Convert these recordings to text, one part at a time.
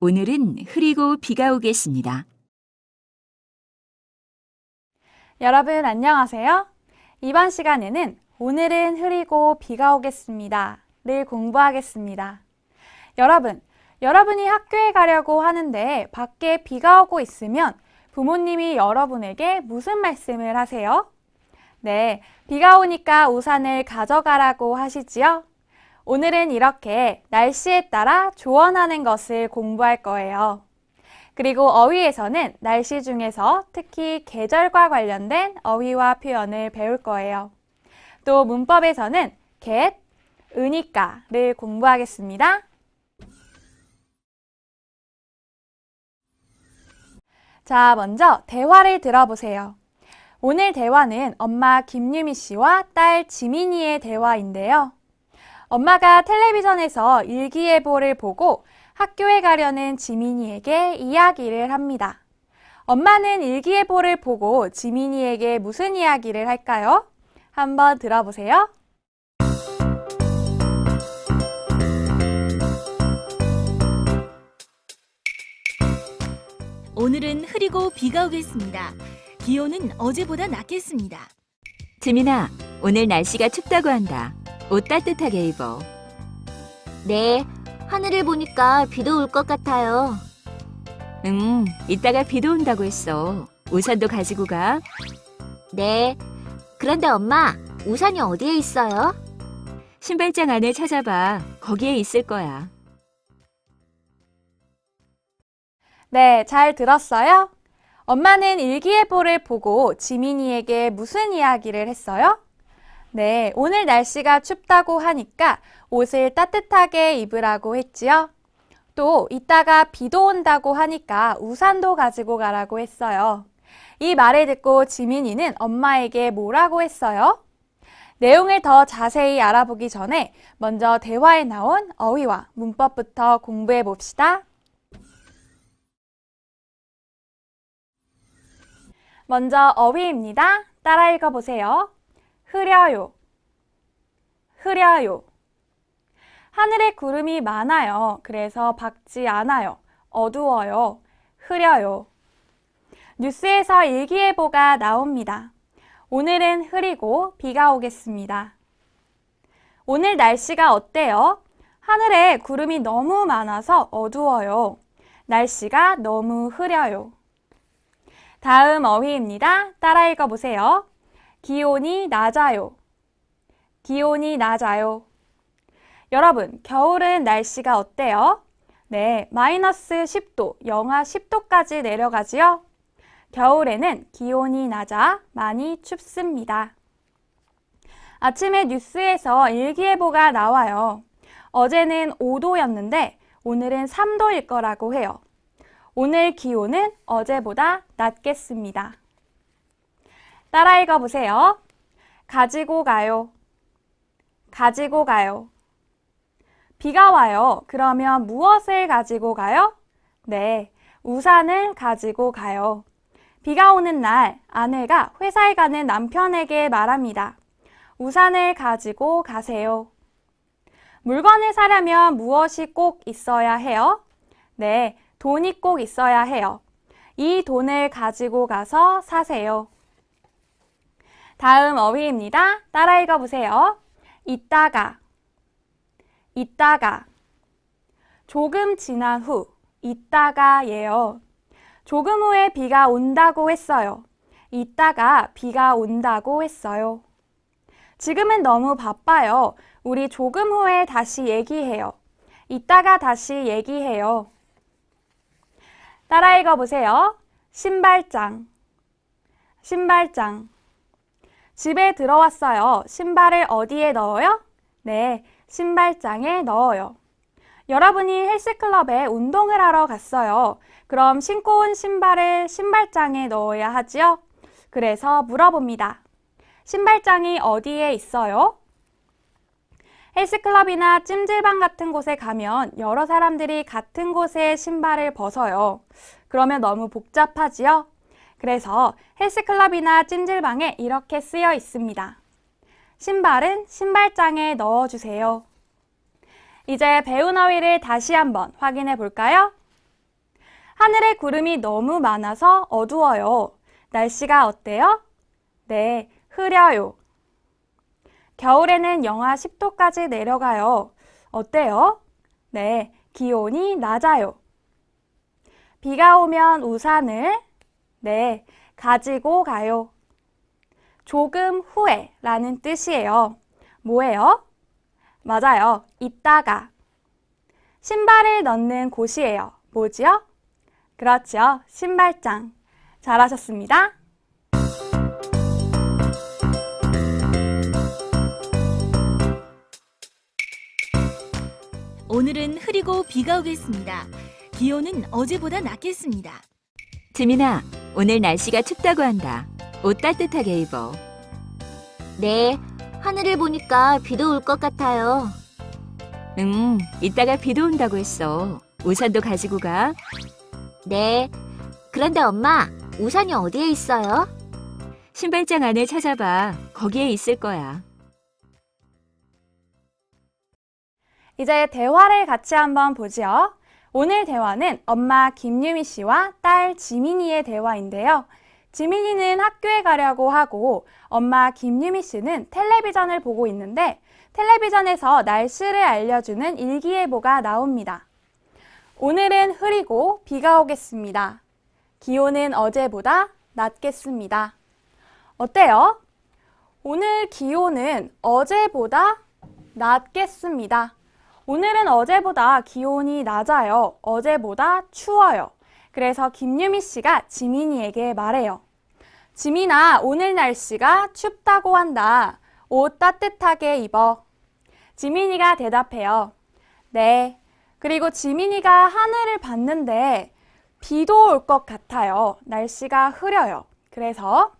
오늘은 흐리고 비가 오겠습니다. 여러분 안녕하세요. 이번 시간에는 오늘은 흐리고 비가 오겠습니다.를 공부하겠습니다. 여러분이 학교에 가려고 하는데 밖에 비가 오고 있으면 부모님이 여러분에게 무슨 말씀을 하세요? 네, 비가 오니까 우산을 가져가라고 하시지요? 오늘은 이렇게 날씨에 따라 조언하는 것을 공부할 거예요. 그리고 어휘에서는 날씨 중에서 특히 계절과 관련된 어휘와 표현을 배울 거예요. 또 문법에서는 get, 으니까를 공부하겠습니다. 자, 먼저 대화를 들어보세요. 오늘 대화는 엄마 김유미 씨와 딸 지민이의 대화인데요. 엄마가 텔레비전에서 일기예보를 보고 학교에 가려는 지민이에게 이야기를 합니다. 엄마는 일기예보를 보고 지민이에게 무슨 이야기를 할까요? 한번 들어보세요. 오늘은 흐리고 비가 오겠습니다. 기온은 어제보다 낮겠습니다. 지민아, 오늘 날씨가 춥다고 한다. 옷 따뜻하게 입어. 네, 하늘을 보니까 비도 올 것 같아요. 이따가 비도 온다고 했어. 우산도 가지고 가. 네, 그런데 엄마, 우산이 어디에 있어요? 신발장 안에 찾아봐. 거기에 있을 거야. 네, 잘 들었어요? 엄마는 일기예보를 보고 지민이에게 무슨 이야기를 했어요? 네, 오늘 날씨가 춥다고 하니까 옷을 따뜻하게 입으라고 했지요. 또 이따가 비도 온다고 하니까 우산도 가지고 가라고 했어요. 이 말을 듣고 지민이는 엄마에게 뭐라고 했어요? 내용을 더 자세히 알아보기 전에 먼저 대화에 나온 어휘와 문법부터 공부해 봅시다. 먼저 어휘입니다. 따라 읽어보세요. 흐려요. 흐려요. 하늘에 구름이 많아요. 그래서 밝지 않아요. 어두워요. 흐려요. 뉴스에서 일기예보가 나옵니다. 오늘은 흐리고 비가 오겠습니다. 오늘 날씨가 어때요? 하늘에 구름이 너무 많아서 어두워요. 날씨가 너무 흐려요. 다음 어휘입니다. 따라 읽어보세요. 기온이 낮아요. 기온이 낮아요. 여러분, 겨울은 날씨가 어때요? 네, 마이너스 10도, 영하 10도까지 내려가지요? 겨울에는 기온이 낮아 많이 춥습니다. 아침에 뉴스에서 일기예보가 나와요. 어제는 5도였는데 오늘은 3도일 거라고 해요. 오늘 기온은 어제보다 낮겠습니다. 따라 읽어보세요. 가지고 가요. 가지고 가요. 비가 와요. 그러면 무엇을 가지고 가요? 네, 우산을 가지고 가요. 비가 오는 날 아내가 회사에 가는 남편에게 말합니다. 우산을 가지고 가세요. 물건을 사려면 무엇이 꼭 있어야 해요? 네, 돈이 꼭 있어야 해요. 이 돈을 가지고 가서 사세요. 다음 어휘입니다. 따라 읽어보세요. 이따가. 이따가. 조금 지난 후. 이따가예요. 조금 후에 비가 온다고 했어요. 이따가 비가 온다고 했어요. 지금은 너무 바빠요. 우리 조금 후에 다시 얘기해요. 이따가 다시 얘기해요. 따라 읽어보세요. 신발장. 신발장. 집에 들어왔어요. 신발을 어디에 넣어요? 네, 신발장에 넣어요. 여러분이 헬스클럽에 운동을 하러 갔어요. 그럼 신고 온 신발을 신발장에 넣어야 하지요? 그래서 물어봅니다. 신발장이 어디에 있어요? 헬스클럽이나 찜질방 같은 곳에 가면 여러 사람들이 같은 곳에 신발을 벗어요. 그러면 너무 복잡하지요? 그래서 헬스클럽이나 찜질방에 이렇게 쓰여 있습니다. 신발은 신발장에 넣어주세요. 이제 배운 어휘를 다시 한번 확인해 볼까요? 하늘에 구름이 너무 많아서 어두워요. 날씨가 어때요? 네, 흐려요. 겨울에는 영하 10도까지 내려가요. 어때요? 네, 기온이 낮아요. 비가 오면 우산을 네, 가지고 가요. 조금 후에 라는 뜻이에요. 뭐예요? 맞아요. 이따가. 신발을 넣는 곳이에요. 뭐지요? 그렇죠. 신발장. 잘하셨습니다. 오늘은 흐리고 비가 오겠습니다. 기온은 어제보다 낮겠습니다. 지민아, 오늘 날씨가 춥다고 한다. 옷 따뜻하게 입어. 네, 하늘을 보니까 비도 올 것 같아요. 이따가 비도 온다고 했어. 우산도 가지고 가. 네, 그런데 엄마, 우산이 어디에 있어요? 신발장 안을 찾아봐. 거기에 있을 거야. 이제 대화를 같이 한번 보지요. 오늘 대화는 엄마 김유미 씨와 딸 지민이의 대화인데요. 지민이는 학교에 가려고 하고 엄마 김유미 씨는 텔레비전을 보고 있는데 텔레비전에서 날씨를 알려주는 일기예보가 나옵니다. 오늘은 흐리고 비가 오겠습니다. 기온은 어제보다 낮겠습니다. 어때요? 오늘 기온은 어제보다 낮겠습니다. 오늘은 어제보다 기온이 낮아요. 어제보다 추워요. 그래서 김유미 씨가 지민이에게 말해요. 지민아, 오늘 날씨가 춥다고 한다. 옷 따뜻하게 입어. 지민이가 대답해요. 네. 그리고 지민이가 하늘을 봤는데 비도 올 것 같아요. 날씨가 흐려요. 그래서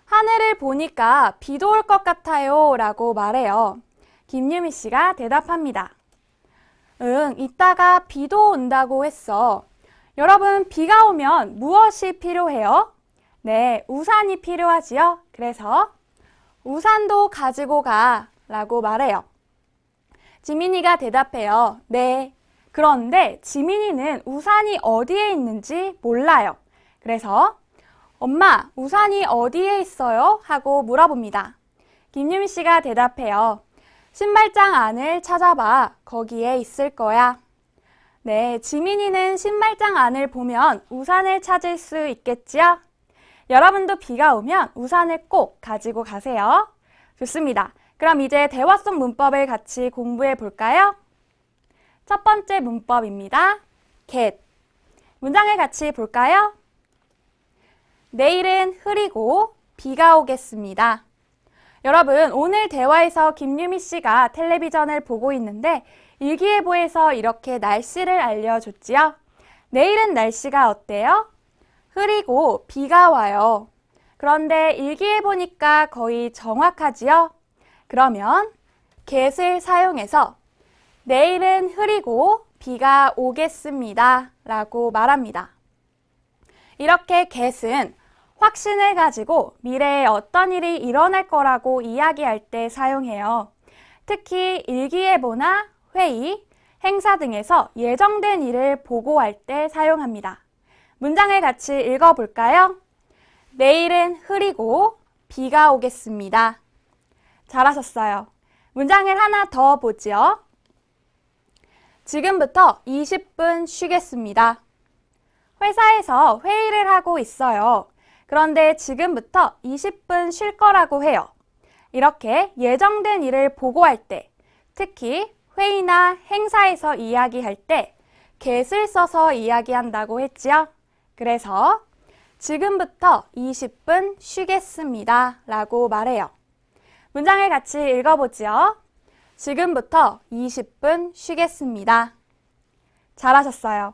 하늘을 보니까 비도 올 것 같아요 라고 말해요. 김유미 씨가 대답합니다. 응, 이따가 비도 온다고 했어. 여러분, 비가 오면 무엇이 필요해요? 네, 우산이 필요하지요. 그래서 우산도 가지고 가 라고 말해요. 지민이가 대답해요. 네. 그런데 지민이는 우산이 어디에 있는지 몰라요. 그래서 엄마, 우산이 어디에 있어요? 하고 물어봅니다. 김유미 씨가 대답해요. 신발장 안을 찾아봐. 거기에 있을 거야. 네, 지민이는 신발장 안을 보면 우산을 찾을 수 있겠지요? 여러분도 비가 오면 우산을 꼭 가지고 가세요. 좋습니다. 그럼 이제 대화 속 문법을 같이 공부해 볼까요? 첫 번째 문법입니다. get. 문장을 같이 볼까요? 내일은 흐리고 비가 오겠습니다. 여러분, 오늘 대화에서 김유미 씨가 텔레비전을 보고 있는데 일기예보에서 이렇게 날씨를 알려줬지요. 내일은 날씨가 어때요? 흐리고 비가 와요. 그런데 일기예보니까 거의 정확하지요? 그러면 get을 사용해서 내일은 흐리고 비가 오겠습니다 라고 말합니다. 이렇게 get은 확신을 가지고 미래에 어떤 일이 일어날 거라고 이야기할 때 사용해요. 특히 일기예보나 회의, 행사 등에서 예정된 일을 보고할 때 사용합니다. 문장을 같이 읽어볼까요? 내일은 흐리고 비가 오겠습니다. 잘하셨어요. 문장을 하나 더 보지요. 지금부터 20분 쉬겠습니다. 회사에서 회의를 하고 있어요. 그런데 지금부터 20분 쉴 거라고 해요. 이렇게 예정된 일을 보고할 때, 특히 회의나 행사에서 이야기할 때 get을 써서 이야기한다고 했지요. 그래서 지금부터 20분 쉬겠습니다 라고 말해요. 문장을 같이 읽어보지요. 지금부터 20분 쉬겠습니다. 잘하셨어요.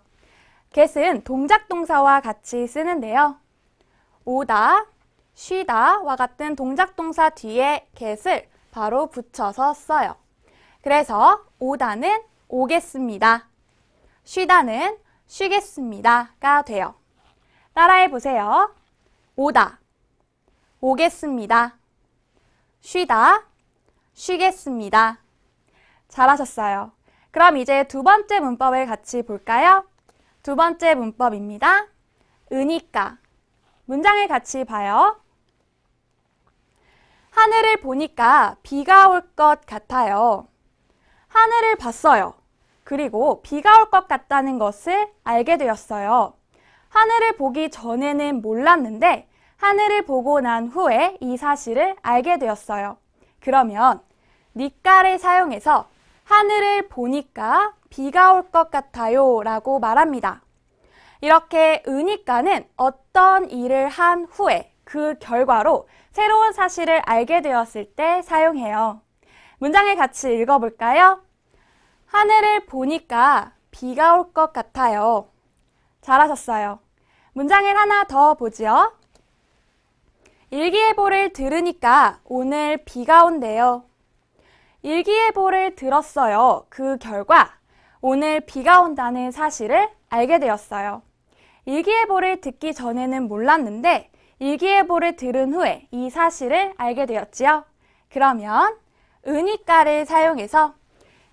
get은 동작 동사와 같이 쓰는데요. 오다, 쉬다와 같은 동작 동사 뒤에 get을 바로 붙여서 써요. 그래서 오다는 오겠습니다. 쉬다는 쉬겠습니다가 돼요. 따라해 보세요. 오다, 오겠습니다. 쉬다, 쉬겠습니다. 잘하셨어요. 그럼 이제 두 번째 문법을 같이 볼까요? 두 번째 문법입니다. 으니까. 문장을 같이 봐요. 하늘을 보니까 비가 올 것 같아요. 하늘을 봤어요. 그리고 비가 올 것 같다는 것을 알게 되었어요. 하늘을 보기 전에는 몰랐는데 하늘을 보고 난 후에 이 사실을 알게 되었어요. 그러면 니까를 사용해서 하늘을 보니까 비가 올 것 같아요 라고 말합니다. 이렇게 으니까는 어떤 일을 한 후에 그 결과로 새로운 사실을 알게 되었을 때 사용해요. 문장을 같이 읽어볼까요? 하늘을 보니까 비가 올 것 같아요. 잘하셨어요. 문장을 하나 더 보지요. 일기예보를 들으니까 오늘 비가 온대요. 일기예보를 들었어요. 그 결과 오늘 비가 온다는 사실을 알게 되었어요. 일기예보를 듣기 전에는 몰랐는데 일기예보를 들은 후에 이 사실을 알게 되었지요. 그러면 으니까를 사용해서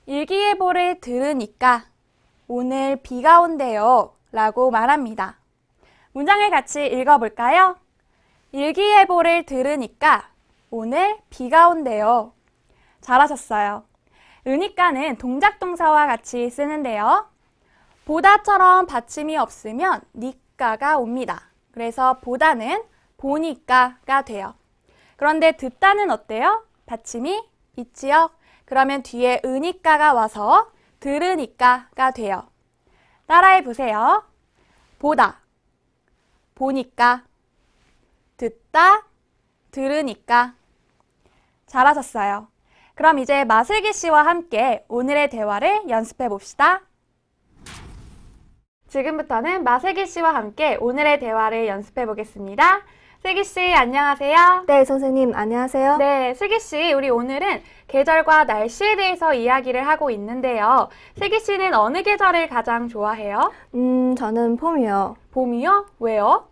일기예보를 들으니까 오늘 비가 온대요 라고 말합니다. 문장을 같이 읽어볼까요? 일기예보를 들으니까 오늘 비가 온대요. 잘하셨어요. 으니까는 동작동사와 같이 쓰는데요. 보다처럼 받침이 없으면 니까가 옵니다. 그래서 보다는 보니까가 돼요. 그런데 듣다는 어때요? 받침이 있지요? 그러면 뒤에 으니까가 와서 들으니까가 돼요. 따라해 보세요. 보다, 보니까, 듣다, 들으니까. 잘하셨어요. 그럼 이제 마슬기 씨와 함께 오늘의 대화를 연습해 봅시다. 지금부터는 마슬기 씨와 함께 오늘의 대화를 연습해 보겠습니다. 슬기 씨, 안녕하세요. 네, 선생님, 안녕하세요. 네, 슬기 씨, 우리 오늘은 계절과 날씨에 대해서 이야기를 하고 있는데요. 슬기 씨는 어느 계절을 가장 좋아해요? 저는 봄이요. 봄이요? 왜요?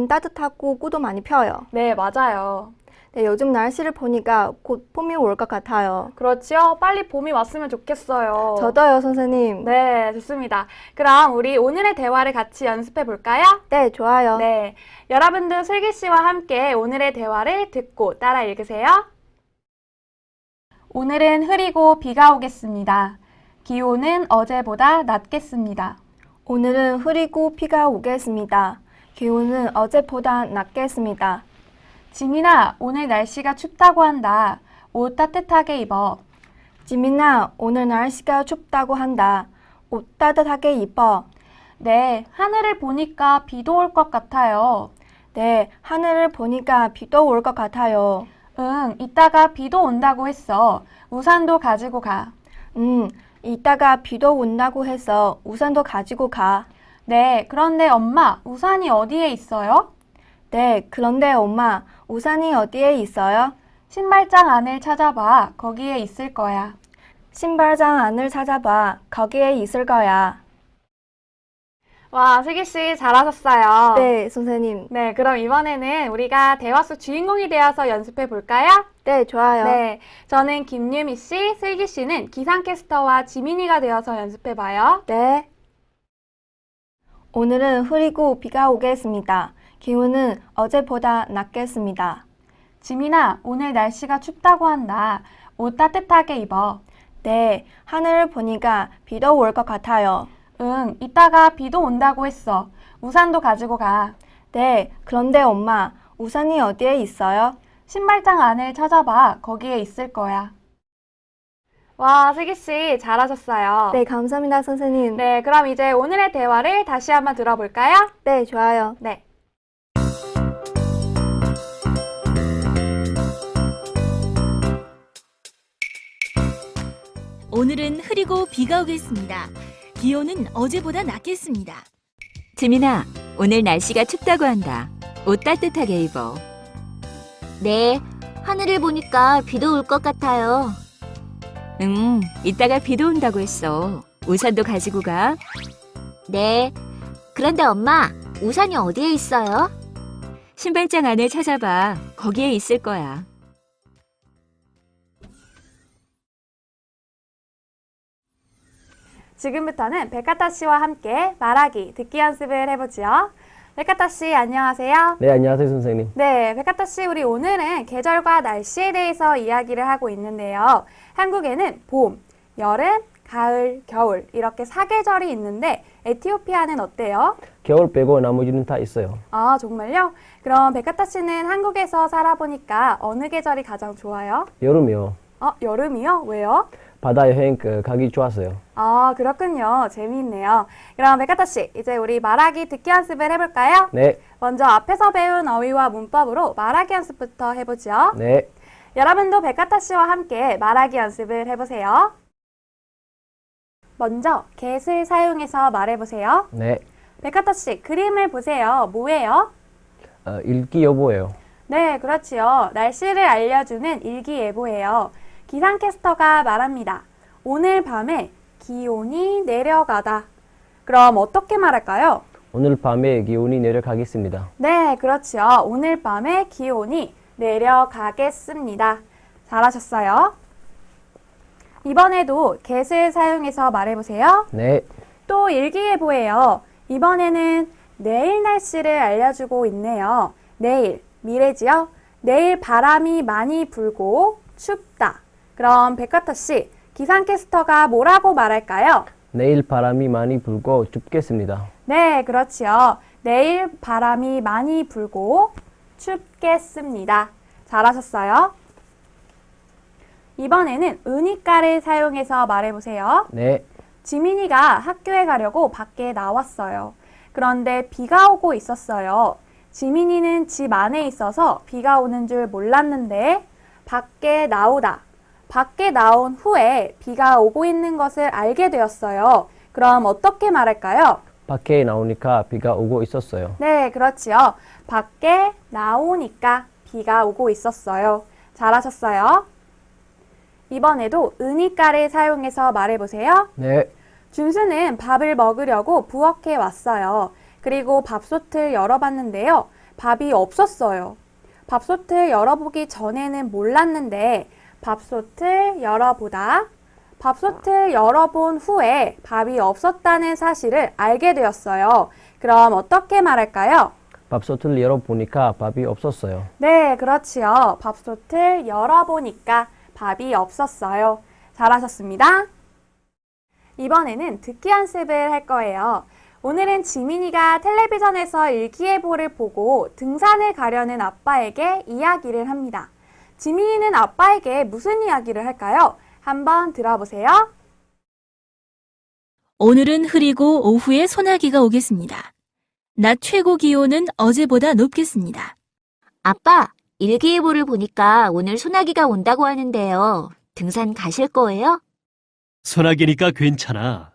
따뜻하고 꽃도 많이 펴요. 네, 맞아요. 네, 요즘 날씨를 보니까 곧 봄이 올 것 같아요. 그렇죠. 빨리 봄이 왔으면 좋겠어요. 저도요, 선생님. 네, 좋습니다. 그럼 우리 오늘의 대화를 같이 연습해 볼까요? 네, 좋아요. 네, 여러분도 슬기 씨와 함께 오늘의 대화를 듣고 따라 읽으세요. 오늘은 흐리고 비가 오겠습니다. 기온은 어제보다 낮겠습니다. 오늘은 흐리고 비가 오겠습니다. 기온은 어제보다 낮겠습니다. 지민아, 오늘 날씨가 춥다고 한다. 옷 따뜻하게 입어. 지민아, 오늘 날씨가 춥다고 한다. 옷 따뜻하게 입어. 네, 하늘을 보니까 비도 올 것 같아요. 네, 하늘을 보니까 비도 올 것 같아요. 응, 이따가 비도 온다고 했어. 우산도 가지고 가. 이따가 비도 온다고 해서 우산도 가지고 가. 네, 그런데 엄마, 우산이 어디에 있어요? 네, 그런데 엄마, 우산이 어디에 있어요? 신발장 안을 찾아봐. 거기에 있을 거야. 신발장 안을 찾아봐. 거기에 있을 거야. 와, 슬기 씨 잘하셨어요. 네, 선생님. 네, 그럼 이번에는 우리가 대화 속 주인공이 되어서 연습해 볼까요? 네, 좋아요. 네, 저는 김유미 씨, 슬기 씨는 기상캐스터와 지민이가 되어서 연습해 봐요. 네. 오늘은 흐리고 비가 오겠습니다. 기온은 어제보다 낮겠습니다. 지민아, 오늘 날씨가 춥다고 한다. 옷 따뜻하게 입어. 네, 하늘을 보니까 비도 올 것 같아요. 응, 이따가 비도 온다고 했어. 우산도 가지고 가. 네, 그런데 엄마, 우산이 어디에 있어요? 신발장 안을 찾아봐. 거기에 있을 거야. 와, 슬기 씨 잘하셨어요. 네, 감사합니다, 선생님. 네, 그럼 이제 오늘의 대화를 다시 한번 들어볼까요? 네, 좋아요. 네. 오늘은 흐리고 비가 오겠습니다. 기온은 어제보다 낮겠습니다. 지민아, 오늘 날씨가 춥다고 한다. 옷 따뜻하게 입어. 네, 하늘을 보니까 비도 올 것 같아요. 응, 이따가 비도 온다고 했어. 우산도 가지고 가. 네, 그런데 엄마, 우산이 어디에 있어요? 신발장 안을 찾아봐. 거기에 있을 거야. 지금부터는 백가타 씨와 함께 말하기, 듣기 연습을 해보지요. 백가타 씨, 안녕하세요. 네, 안녕하세요, 선생님. 네, 백가타 씨, 우리 오늘은 계절과 날씨에 대해서 이야기를 하고 있는데요. 한국에는 봄, 여름, 가을, 겨울 이렇게 4계절이 있는데 에티오피아는 어때요? 겨울 빼고 나머지는 다 있어요. 아, 정말요? 그럼 백가타 씨는 한국에서 살아보니까 어느 계절이 가장 좋아요? 여름이요. 여름이요? 왜요? 바다 여행 가기 좋았어요. 아, 그렇군요. 재미있네요. 그럼 백가타 씨, 이제 우리 말하기 듣기 연습을 해볼까요? 네, 먼저 앞에서 배운 어휘와 문법으로 말하기 연습부터 해보죠. 네, 여러분도 백가타 씨와 함께 말하기 연습을 해보세요. 먼저 get을 사용해서 말해보세요. 네. 백가타 씨, 그림을 보세요. 뭐예요? 일기예보예요. 네, 그렇지요. 날씨를 알려주는 일기예보예요. 기상캐스터가 말합니다. 오늘 밤에 기온이 내려가다. 그럼 어떻게 말할까요? 오늘 밤에 기온이 내려가겠습니다. 네, 그렇지요. 오늘 밤에 기온이 내려가겠습니다. 잘하셨어요. 이번에도 get을 사용해서 말해보세요. 네, 또 일기예보예요. 이번에는 내일 날씨를 알려주고 있네요. 내일, 미래지요. 내일 바람이 많이 불고 춥다. 그럼 백가타 씨, 기상캐스터가 뭐라고 말할까요? 내일 바람이 많이 불고 춥겠습니다. 네, 그렇지요. 내일 바람이 많이 불고 춥겠습니다. 잘하셨어요. 이번에는 은이가를 사용해서 말해보세요. 네, 지민이가 학교에 가려고 밖에 나왔어요. 그런데 비가 오고 있었어요. 지민이는 집 안에 있어서 비가 오는 줄 몰랐는데 밖에 나온 후에 비가 오고 있는 것을 알게 되었어요. 그럼 어떻게 말할까요? 밖에 나오니까 비가 오고 있었어요. 네, 그렇지요. 밖에 나오니까 비가 오고 있었어요. 잘하셨어요. 이번에도 은이가를 사용해서 말해보세요. 네, 준수는 밥을 먹으려고 부엌에 왔어요. 그리고 밥솥을 열어봤는데요. 밥이 없었어요. 밥솥을 열어보기 전에는 몰랐는데 밥솥을 열어본 후에 밥이 없었다는 사실을 알게 되었어요. 그럼 어떻게 말할까요? 밥솥을 열어보니까 밥이 없었어요. 네, 그렇지요. 밥솥을 열어보니까 밥이 없었어요. 잘하셨습니다. 이번에는 듣기 연습을 할 거예요. 오늘은 지민이가 텔레비전에서 일기예보를 보고 등산을 가려는 아빠에게 이야기를 합니다. 지민이는 아빠에게 무슨 이야기를 할까요? 한번 들어보세요. 오늘은 흐리고 오후에 소나기가 오겠습니다. 낮 최고 기온은 어제보다 높겠습니다. 아빠, 일기예보를 보니까 오늘 소나기가 온다고 하는데요. 등산 가실 거예요? 소나기니까 괜찮아.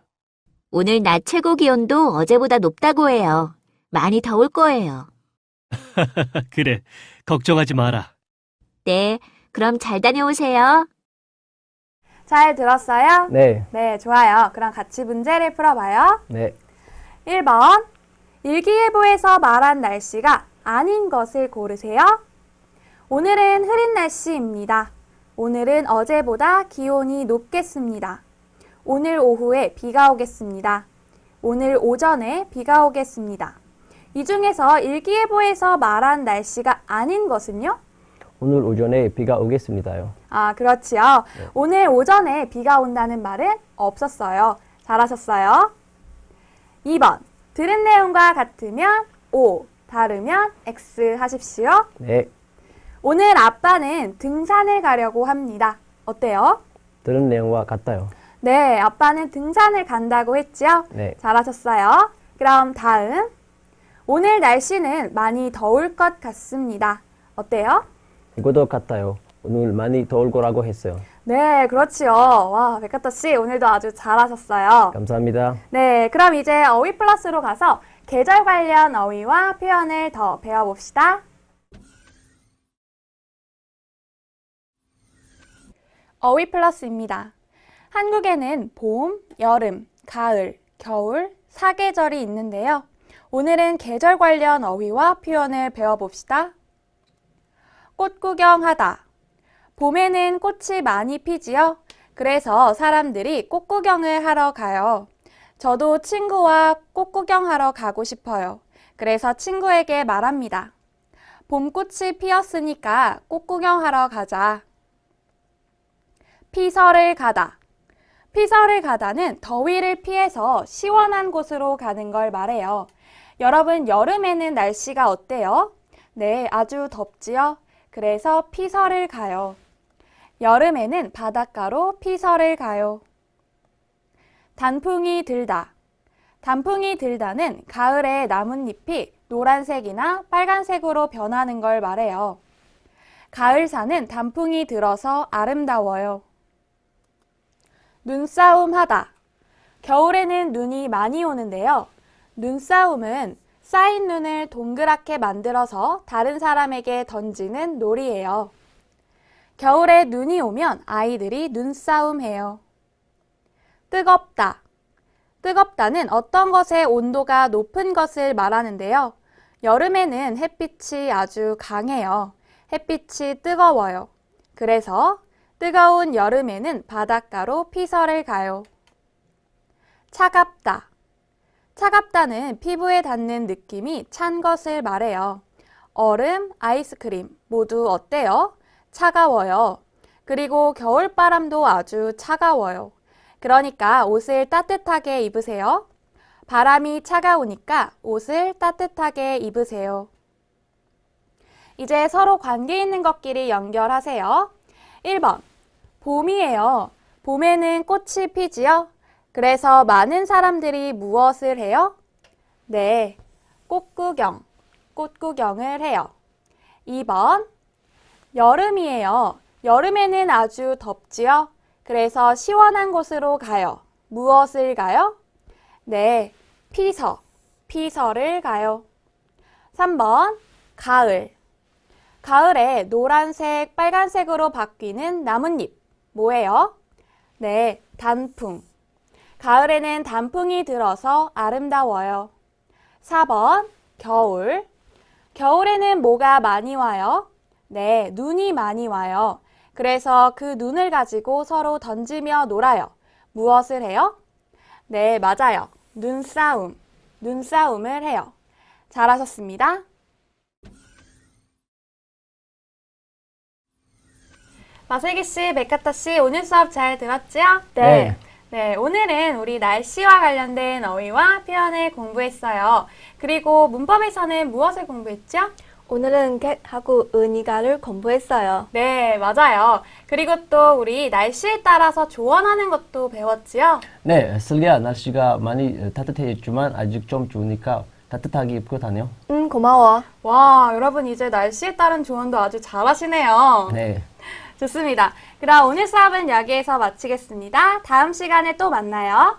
오늘 낮 최고 기온도 어제보다 높다고 해요. 많이 더울 거예요. 그래, 걱정하지 마라. 네, 그럼 잘 다녀오세요. 잘 들었어요? 네, 네, 좋아요. 그럼 같이 문제를 풀어봐요. 네. 1번. 일기예보에서 말한 날씨가 아닌 것을 고르세요. 오늘은 흐린 날씨입니다. 오늘은 어제보다 기온이 높겠습니다. 오늘 오후에 비가 오겠습니다. 오늘 오전에 비가 오겠습니다. 이 중에서 일기예보에서 말한 날씨가 아닌 것은요? 오늘 오전에 비가 오겠습니다요. 아, 그렇지요. 오늘 오전에 비가 온다는 말은 없었어요. 잘하셨어요. 2번. 들은 내용과 같으면 O, 다르면 X 하십시오. 네, 오늘 아빠는 등산을 가려고 합니다. 어때요? 들은 내용과 같아요. 네, 아빠는 등산을 간다고 했죠? 네, 잘하셨어요. 그럼 다음. 오늘 날씨는 많이 더울 것 같습니다. 어때요? 이것도 같아요. 오늘 많이 더울 거라고 했어요. 네, 그렇지요. 와, 백가타 씨 오늘도 아주 잘하셨어요. 감사합니다. 네, 그럼 이제 어휘 플러스로 가서 계절 관련 어휘와 표현을 더 배워봅시다. 어휘 플러스입니다. 한국에는 봄, 여름, 가을, 겨울, 사계절이 있는데요. 오늘은 계절 관련 어휘와 표현을 배워봅시다. 꽃 구경하다. 봄에는 꽃이 많이 피지요. 그래서 사람들이 꽃 구경을 하러 가요. 저도 친구와 꽃 구경하러 가고 싶어요. 그래서 친구에게 말합니다. 봄꽃이 피었으니까 꽃 구경하러 가자. 피서를 가다. 피서를 가다는 더위를 피해서 시원한 곳으로 가는 걸 말해요. 여러분, 여름에는 날씨가 어때요? 네, 아주 덥지요? 그래서 피서를 가요. 여름에는 바닷가로 피서를 가요. 단풍이 들다. 단풍이 들다는 가을에 나뭇잎이 노란색이나 빨간색으로 변하는 걸 말해요. 가을사는 단풍이 들어서 아름다워요. 눈싸움 하다. 겨울에는 눈이 많이 오는데요. 눈싸움은 쌓인 눈을 동그랗게 만들어서 다른 사람에게 던지는 놀이예요. 겨울에 눈이 오면 아이들이 눈싸움 해요. 뜨겁다. 뜨겁다는 어떤 것의 온도가 높은 것을 말하는데요. 여름에는 햇빛이 아주 강해요. 햇빛이 뜨거워요. 그래서 뜨거운 여름에는 바닷가로 피서를 가요. 차갑다. 차갑다는 피부에 닿는 느낌이 찬 것을 말해요. 얼음, 아이스크림 모두 어때요? 차가워요. 그리고 겨울바람도 아주 차가워요. 그러니까 옷을 따뜻하게 입으세요. 바람이 차가우니까 옷을 따뜻하게 입으세요. 이제 서로 관계 있는 것끼리 연결하세요. 1번, 봄이에요. 봄에는 꽃이 피지요? 그래서 많은 사람들이 무엇을 해요? 네, 꽃 구경을 해요. 2번, 여름이에요. 여름에는 아주 덥지요? 그래서 시원한 곳으로 가요. 무엇을 가요? 네, 피서를 가요. 3번, 가을. 가을에 노란색, 빨간색으로 바뀌는 나뭇잎. 뭐예요? 네, 단풍. 가을에는 단풍이 들어서 아름다워요. 4번, 겨울. 겨울에는 뭐가 많이 와요? 네, 눈이 많이 와요. 그래서 그 눈을 가지고 서로 던지며 놀아요. 무엇을 해요? 네, 맞아요. 눈싸움을 해요. 잘하셨습니다. 마슬기 씨, 메카타 씨, 오늘 수업 잘 들었지요? 네. 네, 오늘은 우리 날씨와 관련된 어휘와 표현을 공부했어요. 그리고 문법에서는 무엇을 공부했죠? 오늘은 get하고 은이가를 공부했어요. 네, 맞아요. 그리고 또 우리 날씨에 따라서 조언하는 것도 배웠지요? 네, 슬기야, 날씨가 많이 따뜻해졌지만 아직 좀 추우니까 따뜻하게 입고 다녀. 고마워. 와, 여러분 이제 날씨에 따른 조언도 아주 잘하시네요. 네. 좋습니다. 그럼 오늘 수업은 여기에서 마치겠습니다. 다음 시간에 또 만나요.